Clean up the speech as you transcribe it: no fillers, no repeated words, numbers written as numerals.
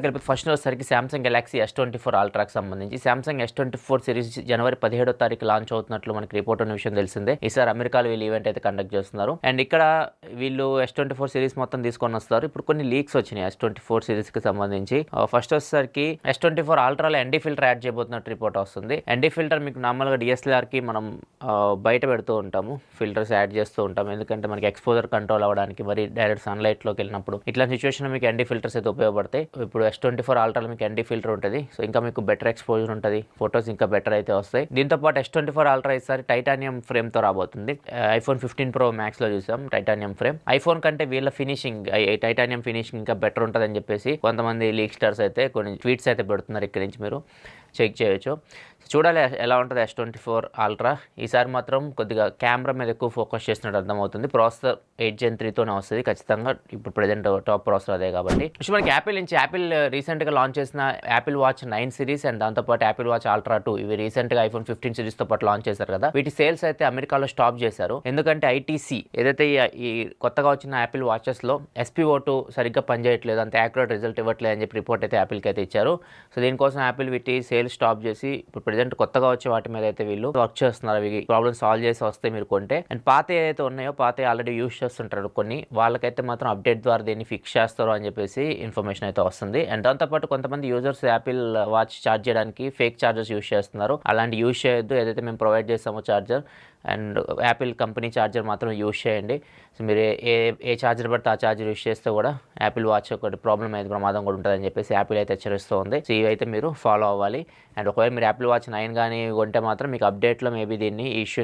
కలిపి ఫస్ట్ వచ్చేసరికి Samsung Galaxy S24 అల్ట్రాకి సంబంధించి సామ్సంగ్ S24 సిరీస్ జనవరి 17వ తారీఖు లాంచ్ అవుతున్నట్లు మనకి రిపోర్ట్ ఉన్న విషయం తెలిసిందే. ఈసారి అమెరికాలో వీళ్ళు ఈవెంట్ అయితే కండక్ట్ చేస్తున్నారు. అండ్ ఇక్కడ వీళ్ళు S24 సిరీస్ మొత్తం తీసుకొని వస్తారు. ఇప్పుడు కొన్ని లీక్స్ వచ్చినాయి S24 సిరీస్ కి సంబంధించి. ఫస్ట్ వచ్చేసరికి S24 అల్ట్రాలో ND ఫిల్టర్ యాడ్ చేయబోతున్నట్టు రిపోర్ట్ వస్తుంది. ND ఫిల్టర్ మీకు నార్మల్గా DSLR కి మనం బయట పెడుతూ ఉంటాము, ఫిల్టర్స్ యాడ్ చేస్తూ ఉంటాము. ఎందుకంటే మనకి ఎక్స్పోజర్ కంట్రోల్ అవ్వడానికి, మరి డైరెక్ట్ సన్లైట్ లోకి వెళ్ళినప్పుడు ఇట్లాంటి సిచ్యువేషన్ మీకు ND ఫిల్టర్స్ అయితే ఉపయోగపడతాయి. ఇప్పుడు S24 అల్ట్రాలో మీకు ND ఫిల్టర్ ఉంటుంది. సో ఇంకా మీకు బెటర్ ఎక్స్పోజర్ ఉంటుంది, ఫొటోస్ ఇంకా బెటర్ అయితే వస్తాయి. దీంతో పాటు S24 అల్ట్రా ఈసారి టైటానియం ఫ్రేమ్ తో రాబోతుంది. iPhone 15 Pro Max లో చూసాం టైటానియం ఫ్రేమ్. ఐఫోన్ కంటే వీళ్ళ ఫినిషింగ్ టైటానియం ఫినిషింగ్ ఇంకా బెటర్ ఉంటుందని చెప్పేసి కొంతమంది లీక్ స్టార్స్ అయితే కొన్ని ట్వీట్స్ అయితే పెడుతున్నారు. ఇక్కడి నుంచి మీరు చెక్ చేయొచ్చు. చూడాలి ఎలా ఉంటుంది S24 అల్ట్రా. ఈసారి మాత్రం కొద్దిగా కెమెరా మీద ఎక్కువ ఫోకస్ చేసినట్టు అర్థమవుతుంది. ప్రాసెసర్ 8 Gen 3తోనే వస్తుంది ఖచ్చితంగా. ఇప్పుడు ప్రజెంట్ టాప్ ప్రాసెసర్ అదే కాబట్టి. మనకి యాపిల్ రీసెంట్గా లాంచ్ చేసిన యాపిల్ వాచ్ 9 సిరీస్ అండ్ దాంతోపాటు యాపిల్ వాచ్ అల్ట్రా 2 ఇవి రీసెంట్గా iPhone 15 సిరీస్తో పాటు లాంచ్ చేశారు కదా. వీటి సేల్స్ అయితే అమెరికాలో స్టాప్ చేశారు. ఎందుకంటే ITC ఏదైతే ఈ కొత్తగా వచ్చిన యాపిల్ వాచెస్లో SPO2 సరిగ్గా పనిచేయట్లేదు, అంత యాక్యురేట్ రిజల్ట్ ఇవ్వట్లేదు అని చెప్పి రిపోర్ట్ అయితే యాపిల్కి అయితే ఇచ్చారు. సో దీనికోసం యాపిల్ వీటి సేల్స్ స్టాప్ చేసి ఇప్పుడు ప్రజెంట్ కొత్తగా వచ్చే వాటి మీద అయితే వీళ్ళు వర్క్ చేస్తున్నారు. అవి ప్రాబ్లమ్ సాల్వ్ చేసి వస్తే మీరు కొంటే. అండ్ పాత ఏదైతే ఉన్నాయో పాత ఆల్రెడీ యూస్ చేస్తుంటారు కొన్ని, వాళ్ళకైతే మాత్రం అప్డేట్ ద్వారా దీన్ని ఫిక్స్ చేస్తారు అని చెప్పేసి ఇన్ఫర్మేషన్ అయితే వస్తుంది. అండ్ దాంతోపాటు కొంతమంది యూజర్స్ యాపిల్ వాచ్ ఛార్జ్ చేయడానికి ఫేక్ ఛార్జర్స్ యూస్ చేస్తున్నారు. అలాంటి యూస్ చేయొద్దు. ఏదైతే మేము ప్రొవైడ్ చేస్తామో charger and Apple company charger మాత్రం యూస్ చేయండి. సో మీరు ఏ ఛార్జర్ పడితే ఆ ఛార్జర్ యూస్ చేస్తే కూడా యాపిల్ వాచ్ ఒకటి ప్రాబ్లం అయితే ప్రమాదం కూడా ఉంటుందని చెప్పేసి యాపిల్ అయితే హెచ్చరిస్తూ ఉంది. సో ఇవైతే మీరు ఫాలో అవ్వాలి. అండ్ ఒకవేళ మీరు యాపిల్ వాచ్ 9 కానీ కొంటే మాత్రం మీకు అప్డేట్లో మేబీ దీన్ని ఇష్యూ